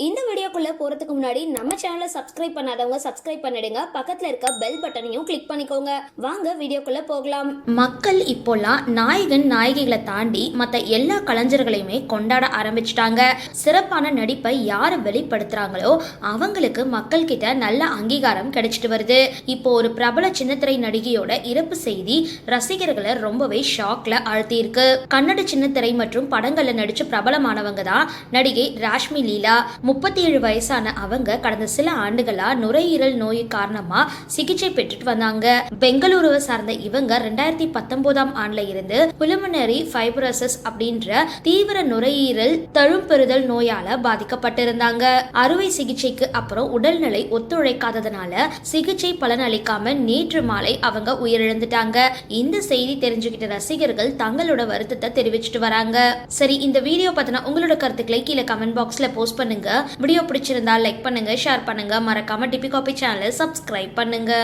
இந்த வீடியோக்குள்ள போறதுக்கு முன்னாடி நம்ம சேனலை சப்ஸ்கிரைப் பண்ணாதவங்க சப்ஸ்கிரைப் பண்ணிடுங்க, பக்கத்துல இருக்க பெல் பட்டனையும் கிளிக் பண்ணிக்கோங்க. வாங்க வீடியோக்குள்ள போகலாம். மக்கள் இப்போலாம் நாயகன் நாயகிகளை தாண்டி மற்ற எல்லா கலைஞர்களையுமே கொண்டாட ஆரம்பிச்சிட்டாங்க. சிறப்பான நடிப்பை யார் வெளிப்படுத்துறாங்களோ அவங்களுக்கு மக்கள் கிட்ட நல்ல அங்கீகாரம் கிடைச்சிட்டு வருது. இப்போ ஒரு பிரபல சின்னத்திரை நடிகையோட இறப்பு செய்தி ரசிகர்களை ரொம்பவே ஷாக்ல ஆழ்த்தி இருக்கு. கன்னட சின்னத்திரை மற்றும் படங்கள்ல நடிச்சு பிரபலமானவங்க தான் நடிகை ராஷ்மி லீலா. 37 வயசான அவங்க கடந்த சில ஆண்டுகளா நுரையீரல் நோய் காரணமா சிகிச்சை பெற்றுட்டு வந்தாங்க. பெங்களூருவை சார்ந்த இவங்க 2019ஆம் ஆண்டுல இருந்து புலிமினரி ஃபைப்ரோசிஸ் அப்படின்ற தீவிர நுரையீரல் தழும்பெறுதல் நோயால பாதிக்கப்பட்டிருந்தாங்க. அறுவை சிகிச்சைக்கு அப்புறம் உடல்நிலை ஒத்துழைக்காததுனால சிகிச்சை பலன் அளிக்காம நேற்று மாலை அவங்க உயிரிழந்துட்டாங்க. இந்த செய்தி தெரிஞ்சுக்கிட்ட ரசிகர்கள் தங்களோட வருத்தத்தை தெரிவிச்சிட்டு வராங்க. சரி, இந்த வீடியோ பத்தின உங்களோட கருத்துக்களை கீழே கமெண்ட் பாக்ஸ்ல போஸ்ட் பண்ணுங்க. வீடியோ பிடிச்சிருந்தா லைக் பண்ணுங்க, ஷேர் பண்ணுங்க, மறக்காம டிபி காபி சேனலை சப்ஸ்கிரைப் பண்ணுங்க.